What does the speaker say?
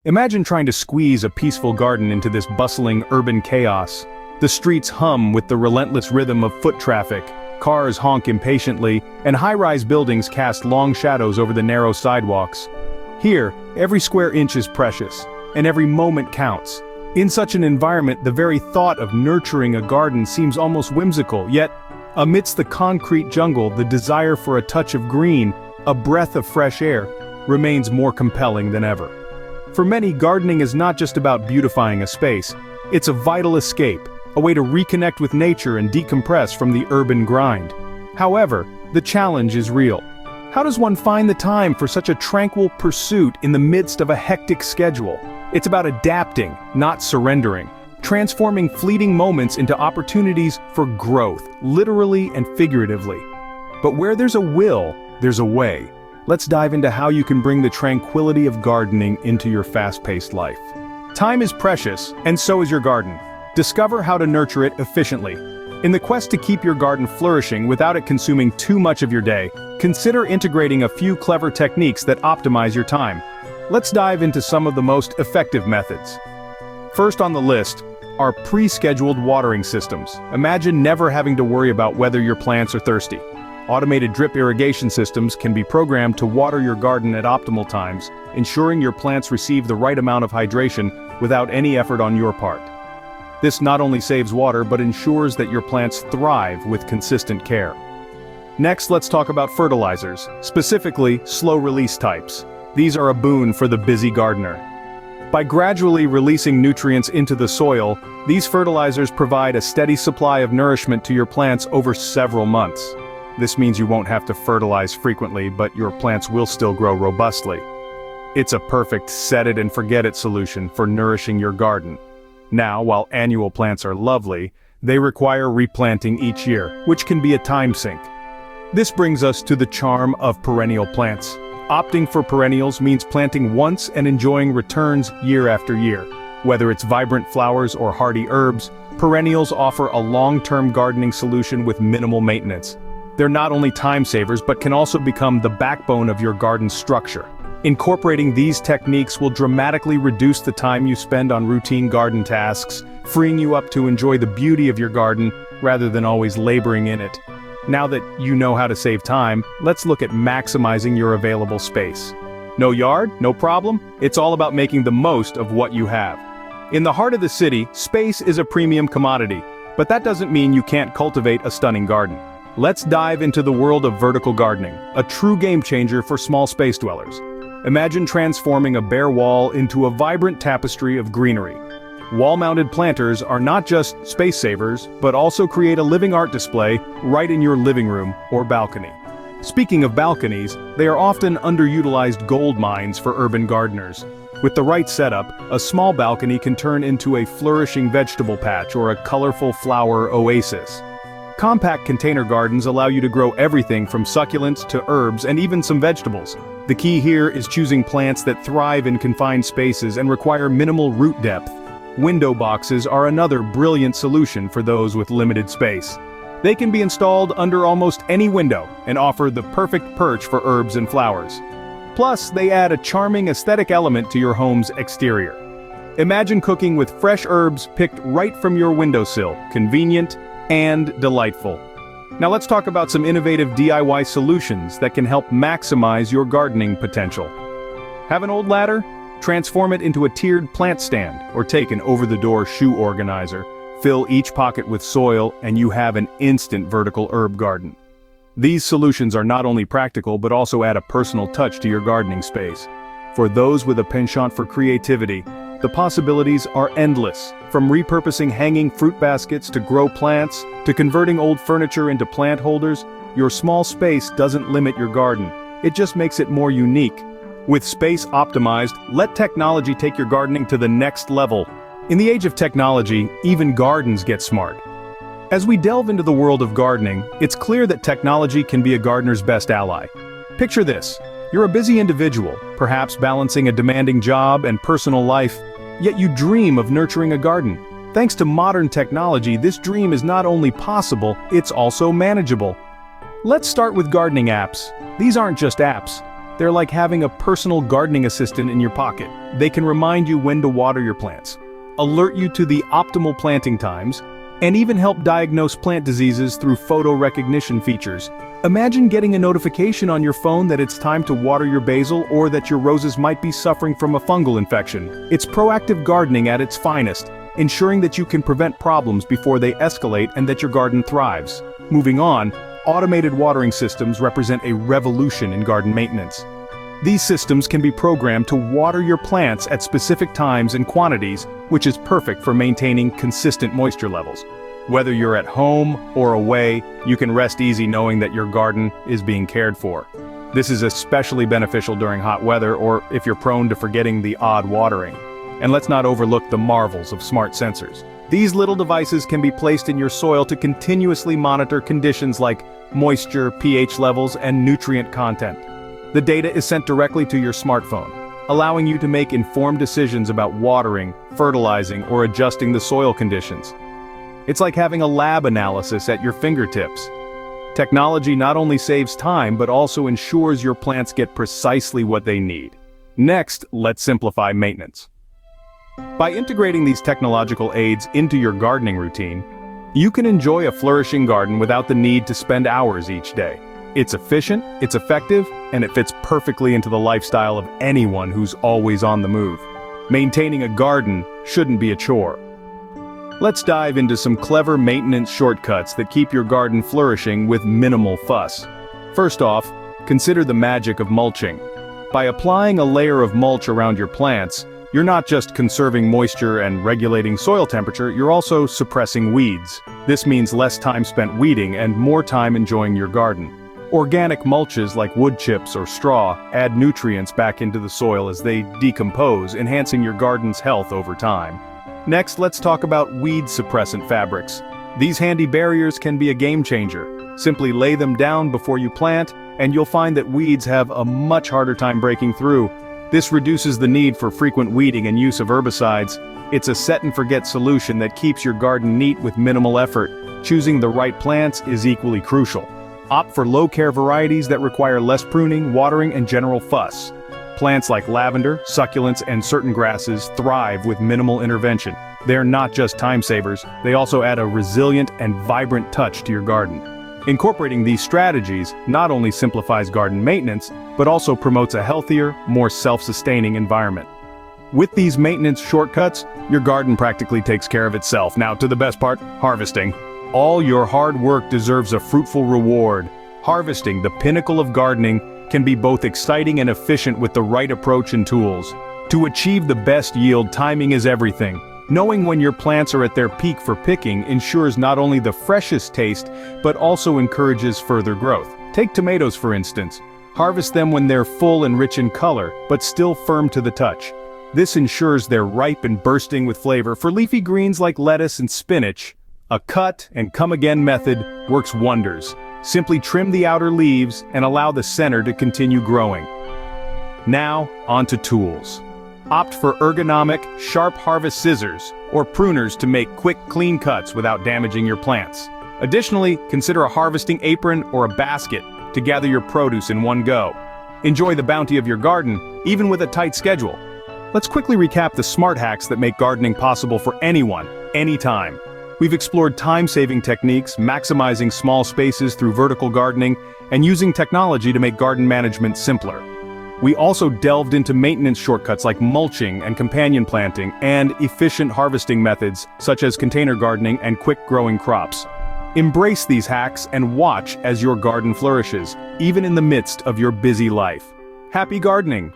Imagine trying to squeeze a peaceful garden into this bustling urban chaos. The streets hum with the relentless rhythm of foot traffic, cars honk impatiently, and high-rise buildings cast long shadows over the narrow sidewalks. Here, every square inch is precious, and every moment counts. In such an environment, the very thought of nurturing a garden seems almost whimsical, yet, amidst the concrete jungle, the desire for a touch of green, a breath of fresh air, remains more compelling than ever. For many, gardening is not just about beautifying a space, it's a vital escape, a way to reconnect with nature and decompress from the urban grind. However, the challenge is real. How does one find the time for such a tranquil pursuit in the midst of a hectic schedule? It's about adapting, not surrendering, transforming fleeting moments into opportunities for growth, literally and figuratively. But where there's a will, there's a way. Let's dive into how you can bring the tranquility of gardening into your fast-paced life. Time is precious, and so is your garden. Discover how to nurture it efficiently. In the quest to keep your garden flourishing without it consuming too much of your day, consider integrating a few clever techniques that optimize your time. Let's dive into some of the most effective methods. First on the list are pre-scheduled watering systems. Imagine never having to worry about whether your plants are thirsty. Automated drip irrigation systems can be programmed to water your garden at optimal times, ensuring your plants receive the right amount of hydration without any effort on your part. This not only saves water but ensures that your plants thrive with consistent care. Next, let's talk about fertilizers, specifically slow-release types. These are a boon for the busy gardener. By gradually releasing nutrients into the soil, these fertilizers provide a steady supply of nourishment to your plants over several months. This means you won't have to fertilize frequently, but your plants will still grow robustly. It's a perfect set-it-and-forget-it solution for nourishing your garden. Now, while annual plants are lovely, they require replanting each year, which can be a time sink. This brings us to the charm of perennial plants. Opting for perennials means planting once and enjoying returns year after year. Whether it's vibrant flowers or hardy herbs, perennials offer a long-term gardening solution with minimal maintenance. They're not only time savers but can also become the backbone of your garden's structure. Incorporating these techniques will dramatically reduce the time you spend on routine garden tasks, freeing you up to enjoy the beauty of your garden rather than always laboring in it. Now that you know how to save time, let's look at maximizing your available space. No yard? No problem. It's all about making the most of what you have. In the heart of the city, space is a premium commodity, but that doesn't mean you can't cultivate a stunning garden. Let's dive into the world of vertical gardening, a true game changer for small space dwellers. Imagine transforming a bare wall into a vibrant tapestry of greenery. Wall-mounted planters are not just space savers, but also create a living art display right in your living room or balcony. Speaking of balconies, they are often underutilized gold mines for urban gardeners. With the right setup, a small balcony can turn into a flourishing vegetable patch or a colorful flower oasis. Compact container gardens allow you to grow everything from succulents to herbs and even some vegetables. The key here is choosing plants that thrive in confined spaces and require minimal root depth. Window boxes are another brilliant solution for those with limited space. They can be installed under almost any window and offer the perfect perch for herbs and flowers. Plus, they add a charming aesthetic element to your home's exterior. Imagine cooking with fresh herbs picked right from your windowsill, convenient and delightful. Now let's talk about some innovative DIY solutions that can help maximize your gardening potential. Have an old ladder? Transform it into a tiered plant stand, or take an over-the-door shoe organizer. Fill each pocket with soil and you have an instant vertical herb garden. These solutions are not only practical but also add a personal touch to your gardening space. For those with a penchant for creativity, the possibilities are endless. From repurposing hanging fruit baskets to grow plants, to converting old furniture into plant holders, your small space doesn't limit your garden. It just makes it more unique. With space optimized, let technology take your gardening to the next level. In the age of technology, even gardens get smart. As we delve into the world of gardening, it's clear that technology can be a gardener's best ally. Picture this. You're a busy individual, perhaps balancing a demanding job and personal life, yet you dream of nurturing a garden. Thanks to modern technology, this dream is not only possible, it's also manageable. Let's start with gardening apps. These aren't just apps. They're like having a personal gardening assistant in your pocket. They can remind you when to water your plants, alert you to the optimal planting times, and even help diagnose plant diseases through photo recognition features. Imagine getting a notification on your phone that it's time to water your basil or that your roses might be suffering from a fungal infection. It's proactive gardening at its finest, ensuring that you can prevent problems before they escalate and that your garden thrives. Moving on, automated watering systems represent a revolution in garden maintenance. These systems can be programmed to water your plants at specific times and quantities, which is perfect for maintaining consistent moisture levels. Whether you're at home or away, you can rest easy knowing that your garden is being cared for. This is especially beneficial during hot weather or if you're prone to forgetting the odd watering. And let's not overlook the marvels of smart sensors. These little devices can be placed in your soil to continuously monitor conditions like moisture, pH levels, and nutrient content. The data is sent directly to your smartphone, allowing you to make informed decisions about watering, fertilizing, or adjusting the soil conditions. It's like having a lab analysis at your fingertips. Technology not only saves time but also ensures your plants get precisely what they need. Next, let's simplify maintenance. By integrating these technological aids into your gardening routine, you can enjoy a flourishing garden without the need to spend hours each day. It's efficient, it's effective, and it fits perfectly into the lifestyle of anyone who's always on the move. Maintaining a garden shouldn't be a chore. Let's dive into some clever maintenance shortcuts that keep your garden flourishing with minimal fuss. First off, consider the magic of mulching. By applying a layer of mulch around your plants, you're not just conserving moisture and regulating soil temperature, you're also suppressing weeds. This means less time spent weeding and more time enjoying your garden. Organic mulches like wood chips or straw add nutrients back into the soil as they decompose, enhancing your garden's health over time. Next, let's talk about weed suppressant fabrics. These handy barriers can be a game changer. Simply lay them down before you plant, and you'll find that weeds have a much harder time breaking through. This reduces the need for frequent weeding and use of herbicides. It's a set-and-forget solution that keeps your garden neat with minimal effort. Choosing the right plants is equally crucial. Opt for low-care varieties that require less pruning, watering, and general fuss. Plants like lavender, succulents, and certain grasses thrive with minimal intervention. They're not just time savers, they also add a resilient and vibrant touch to your garden. Incorporating these strategies not only simplifies garden maintenance, but also promotes a healthier, more self-sustaining environment. With these maintenance shortcuts, your garden practically takes care of itself. Now to the best part, harvesting. All your hard work deserves a fruitful reward. Harvesting, the pinnacle of gardening, can be both exciting and efficient with the right approach and tools. To achieve the best yield, timing is everything. Knowing when your plants are at their peak for picking ensures not only the freshest taste, but also encourages further growth. Take tomatoes for instance. Harvest them when they're full and rich in color, but still firm to the touch. This ensures they're ripe and bursting with flavor. For leafy greens like lettuce and spinach, a cut and come again method works wonders. Simply trim the outer leaves and allow the center to continue growing. Now, onto tools. Opt for ergonomic, sharp harvest scissors or pruners to make quick, clean cuts without damaging your plants. Additionally, consider a harvesting apron or a basket to gather your produce in one go. Enjoy the bounty of your garden, even with a tight schedule. Let's quickly recap the smart hacks that make gardening possible for anyone, anytime. We've explored time-saving techniques, maximizing small spaces through vertical gardening, and using technology to make garden management simpler. We also delved into maintenance shortcuts like mulching and companion planting, and efficient harvesting methods such as container gardening and quick-growing crops. Embrace these hacks and watch as your garden flourishes, even in the midst of your busy life. Happy gardening!